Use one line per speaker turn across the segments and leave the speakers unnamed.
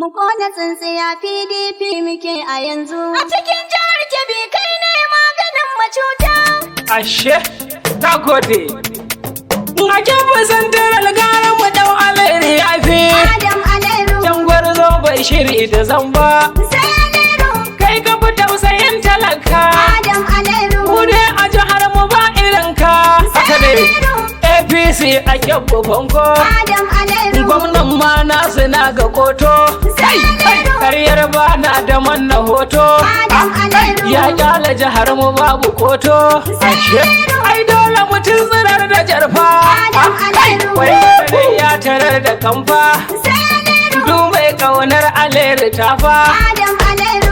Mu kona tsintsiya PDP muke a yanzu. A cikin jihar Kebbi kai ne maganin macuta.
Ashe, na gode. A Kebbi santaral gara mu dau Alheri yafi.
Adam Alheri.
Can gwarzo bai shiri da zamba.
Sai Alheri.
Kai ka fi tausayin talaka.
Adam Alheri.
Mu ne a jihar mu ba irinka. Haka ne. APC a Kebbi banko.
Adam Alheri.
Gwamnan ma nasu na ga koto. Karyar ba na da manna hoto.
Adam Alheri.
Ya kyala jihar mu babu koto. Ashe, ai dole mutum tsirar da jarfa.
Adam Alheri.
Wai ya tarar da kamfa.
Sai Alheri.
Du mai kaunar Alheri tafa.
Adam Alheri.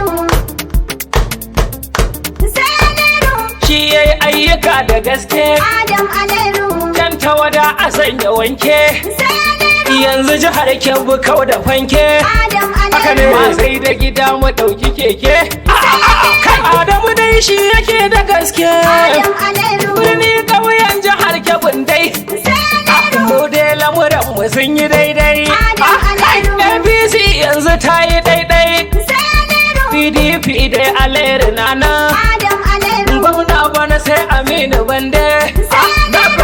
Sai Alheri.
Shi yayi ayyuka da gaske.
Adam Alheri.
Dan tawada a sanya wanke.
Sai Alheri.
Yanzu jihar Kebbi kau da fanke.
Adam
Haka ne
Alheri.
ma sai da gida mu ɗauki keke. Kai Adamu dai shi yake da gaske.
Adam Alheri.
Birni ƙauyen jihar Kebbi dai.
Sai Alheri.
Mu dai lamuran mu sun yi daidai.
Adam Alheri.
APC yanzu ta yi daidai.
Sai Alheri.
PDP dai Alheri nana.
Adam Alheri.
Gwamna bana sai Aminu Bande.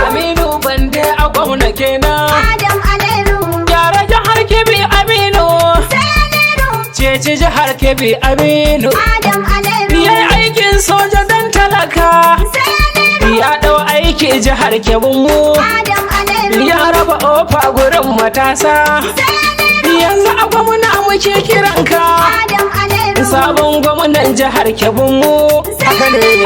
Aminu Bande a gwamna kenan.
Adam Alheri.
Gyara jihar Kebbi Aminu.
Sai Alheri.
Ceci jihar Kebbi Aminu.
Adam Alheri.
Ya yi aikin soja don talaka.
Sai Alheri.
Ya ɗau aiki jihar Kebbi mu.
Adam Alheri.
Ya raba ofa gurin matasa.
Sai Alheri.
Yanzu a gwamna muke kiranka.
Adam Alheri.
Sabon gwamnan jihar Kebbi mu.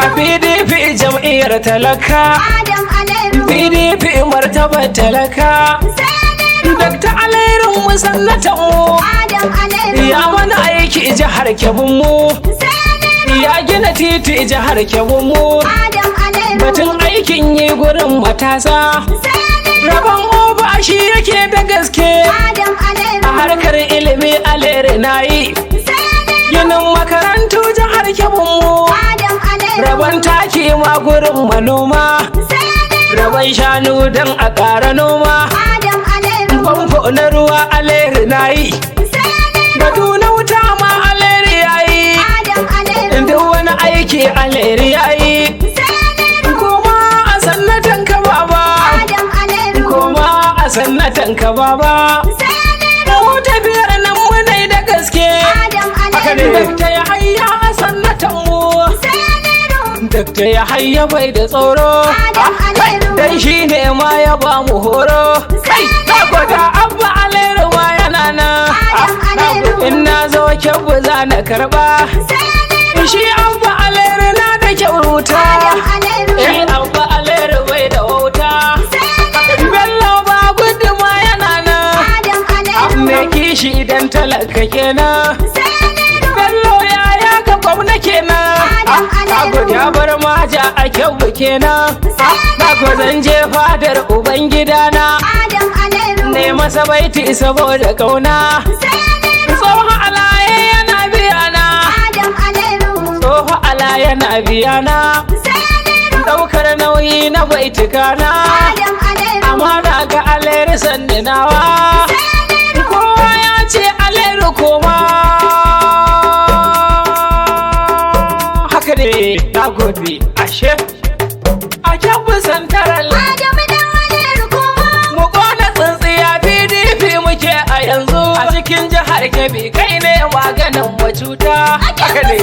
A PDP jam'iyyar talaka.
Adam Alheri.
PDP martabar talaka.
Sai Alheri.
Dr. Alherin musallatan mu.
Adam Alheri.
Ya mana aiki jihar Kebbi mu.
Sai Alheri.
Ya gina titi jihar Kebbi mu.
Adam Alheri.
Batun aikin yi gurin matasa.
Sai Alheri.
Rabon oba shi yake da gaske.
Adam Alheri.
A harkar ilimi Alheri na yi.
Sai Alheri.
Ginin makarantu jihar Kebbi mu.
Adam Alheri.
Rabon taki ma gurin manoma.
Sai Alheri.
Rabon shanu don a ƙara noma.
Adam Alheri.
Famfo na ruwa Alheri na yi.
Sai Alheri.
Batu na wuta ma Alheri ya yi.
Adam Alheri.
Duk wani aiki Alheri ya yi.
Sai Alheri.
Koma a sannatan ka baba.
Adam Alheri.
Koma a sannatan ka baba.
Sai Alheri.
Mu tafiyar nan mu dai da gaske.
Adam Alheri.
Dakta ya hayya a sannatan mu.
Sai Alheri.
Dakta ya hayya bai da tsoro.
Adam Alheri.
Dan shi ne ma ya ba mu horo. Kai, na gwada abba Alheri ma yana nan.
Adam Alheri.
In na zo Kebbi za na karɓa.
Sai Alheri.
Shi abba Alheri na da kyauta.
Adam Alheri.
Shi abba Alheri bai da wauta.
Sai Alheri.
Bello ba guduma yana nan.
Adam Alheri.
Me kishi idan talaka kenan.
Sai Alheri.
Bello ya ka gwamna kenan.
Adam Alheri.
Ya bar maja a Kebbi kenan. Zan je fadar Ubangidana.
Adam Alheri.
Ne masa baiti saboda kauna.
Sai Alheri.
Tsoho alaye yana biyana.
Adam Alheri.
Tsoho ala yana biyana.
Sai Alheri.
Daukar nauyi na baitukana.
Adam Alheri.
Amana ga Alheri sandinawa.
Sai Alheri.
Kowa ya ce Alheri koma. Haka ne, na gode. Ashe, a Kebbi santaral.
Adamu dan Alheri kuma.
Mu kona tsintsiya PDP muke a yanzu. A cikin jihar Kebbi kai ne maganin macuta. Haka ne,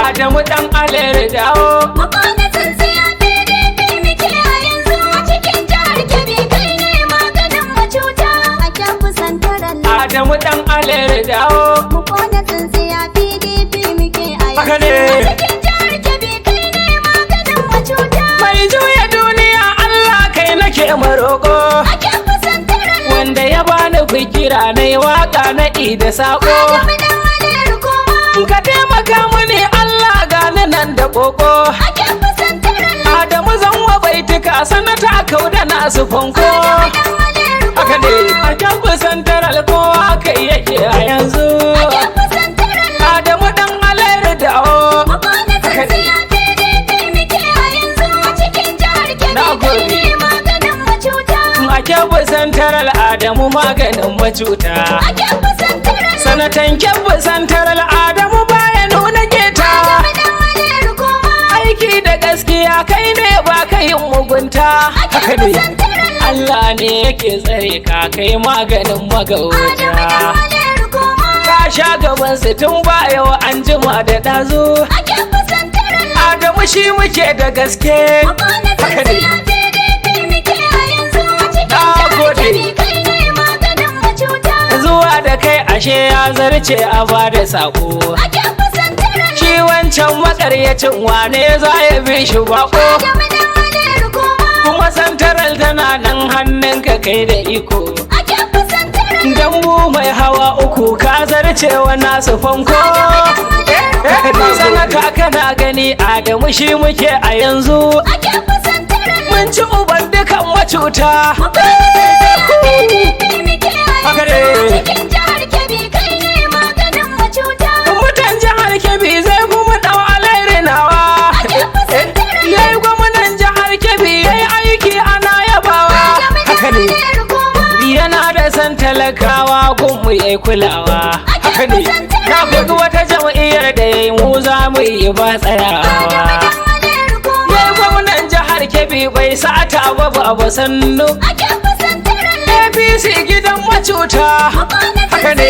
Adamu dan Alheri dawo.
Mu kona tsintsiya PDP muke a yanzu. A cikin jihar Kebbi kai ne maganin macuta. A Kebbi santaral.
Adamu dan Alheri dawo.
Mu kona tsintsiya PDP muke a yanzu.
Haka ne.
A cikin jihar Kebbi kai ne maganin macuta.
Mai juya duniya Allah kai nake maroko.
A Kebbi santaral.
Wanda ya bani fikira na yi waka na da sako.
Adamu dan Alheri kuma.
Ka taimaka mini Allah gani nan da koko.
A Kebbi santaral.
Adamu zanwa baituka sanata kauda nasu fanko.
Adamu dan Alheri kuma.
Haka ne a Kebbi santaral kowa kai yake a yanzu.
A Kebbi santaral.
Adamu dan Alheri dawo.
Mu kona tsintsiya PDP muke a yanzu. A cikin jihar Kebbi
Na
kai
gode.
ne maganin macuta.
A Kebbi santaral Adamu maganin macuta.
A Kebbi santaral.
sanatan Kebbi santar Adamu baya nuna keta.
Adamu dan Aliyu koma.
Aiki da gaskiya kai ne ba ka yin mugunta. Haka ne. Allah ne yake tsare ka kai maganin
Adamu dan
magauta.
Aliyu koma.
Ka sha gaban su tun ba yau an jima da ɗazu.
A Kebbi santarar
Adamu shi muke da gaske.
Gwamnatin
Haka ne.
siya PDP muke a yanzu a cikin
Na
jihar
gode.
Kebbi kai ne maganin macuta.
Zuwa da kai ashe ya zarce a bada sako.
A Kebbi santarar
Shi wancan makaryacin wane za ya bi shi bako.
Adamu dan Aliyu koma.
Kuma santaral tana nan hannunka kai da iko.
A Kebbi santarar
Dambu mai hawa uku ka zarce wa nasu fanko. Sanata kana gani Adamu shi muke a yanzu.
a Kebbi santarar
Mun ci uban dukan macuta. Haka ne.
cikin jihar Kebbi kai ne maganin macuta.
Mutan jihar Kebbi zai kuma dau alairinawa. Yayi gwamnan jihar Kebbi yayi aiki ana yabawa. Haka ne. Yana da san talakawa gunmu yayi kulawa. Haka ne. Kafin wata jam'iyyar da yayi mu za mu yi ba tsayawa. Yayi gwamnan jihar Kebbi bai sata ba ba sannu. APC gidan macuta. Haka ne.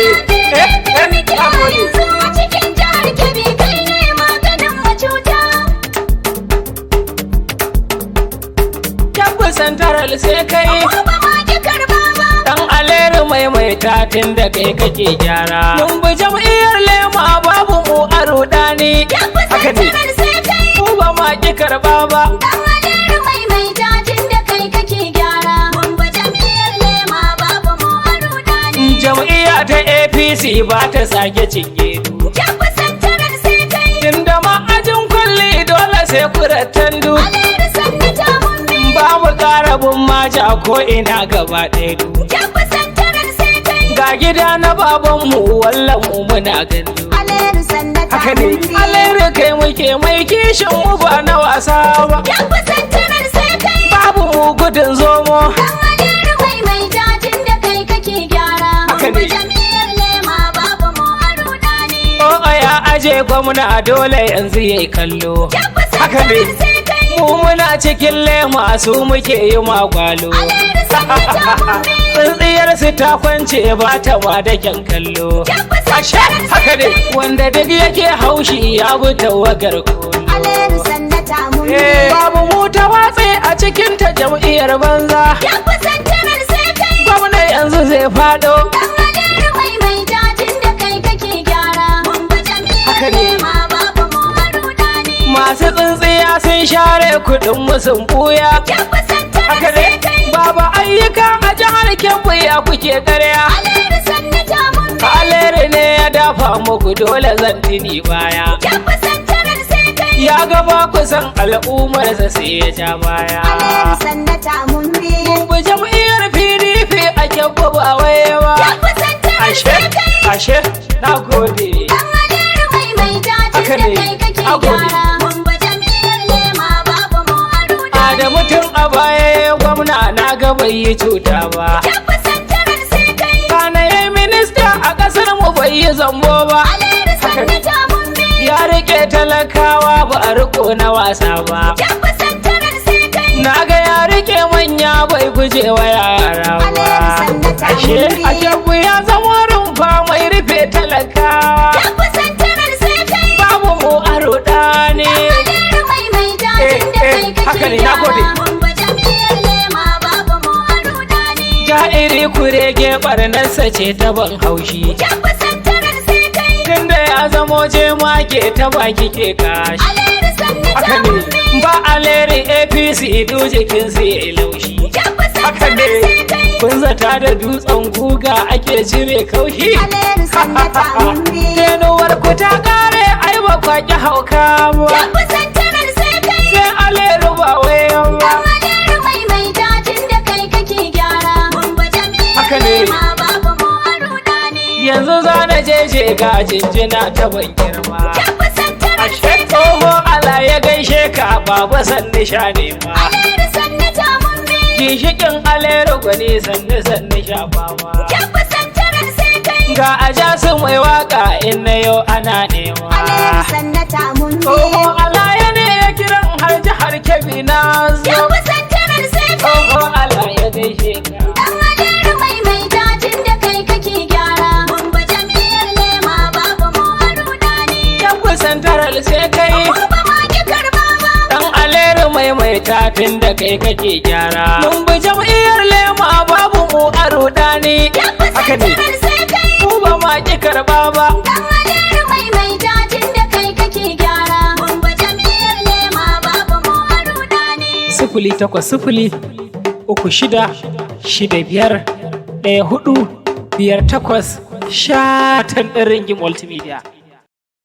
Kebbi santaral sai kai. Dan Aliyu maimaita tun da kai kake gyara. Mun bi jam'iyyar lema babu mu a rudani. Haka ne. Mu ba ma ki karba ba. Jam'iyya ta APC ba ta sake cinye du. Tunda ma'ajin kwalli dole sai kurattan du. Ba mu karabin maja ko ina gaba ɗaya du. Ga gida na babanmu wallan mu muna gandu. Haka ne. Aliyu kai muke mai kishin mu ba na wasa ba. Babu mu gudun zomo. O'o ya aje gwamna dole yanzu yayi kallo. Haka ne. Mu muna cikin lema su muke yi magwalo. Tsintsiyar su ta kwance ba ta ma da kyan kallo. Ashe haka ne. Wanda duk yake haushi ya bi tawagar kolo. Babu mu ta watse a cikin ta jam'iyyar banza. Gwamna yanzu zai fado. Masu tsintsiya sun share kudin mu sun buya. Haka ne. Babu ayyuka a jihar Kebbi ya kuke karya. Aliyu ne ya dafa muku dole zan tuni baya. Ya gaba kusan al'ummarsa sai ya ja baya. Mun bi jam'iyyar PDP a Kebbi ba waye ba. Ashe na gode. Haka ne. A gode. Da mutum a baya gwamna na ga bai yi cuta ba. Kana yi minista a kasar mu bai yi zambo ba. Ya rike talakawa ba a riko na wasa ba. Na ga ya rike manya bai guje wa yara ba. Ashe a Kebbi ya zama rumfa mai rufe talakawa. Babu mu a rudani. Haka ne, na gode. Ja'iri kurege barnarsa ce ta ban haushi. Tunda ya zamo jemage ta baki ke kashi. Haka ne. Ba Aliyu APC du jikinsu ya yi laushi. Haka ne. Kun zata da dutsen guga ake cire kaushi. Tenuwar ku ta kare ai ba kwaki hauka ba. Sai Aliyu ba wayan ba. Haka ne. Yanzu za na je ga jinjina ta ban girma. Ashe tsoho Allah ya gaishe ka baba sanni sha nema. Ginshikin Aliyu gwani sanni sha fama. ga aja su mai waka in na yau ana nema.
Alayar sannata mun ne.
Oho alaya ne ya kiran har jihar Kebbi na zo.
Yan kusantarar sai kai.
Oho alaya gaishe ka.
Dan alayar maimaita tun da kai kake gyara. Mun ba jam'iyyar lema babu mu a rudani.
Yan kusantarar sai kai.
Mu ba ma ki karba ba.
Dan alere maimaita tun da kai kake gyara. Mun bi jam'iyyar lema babu mu a rudani.
Yan kusantarar sai kai.
Mu ba ma ki karba ba.
Dan alayar maimaita tun da kai kake gyara. Mun ba jam'iyyar lema babu mu a rudani.
0803-665-1458 Shatan ɗin Ringin Multimedia.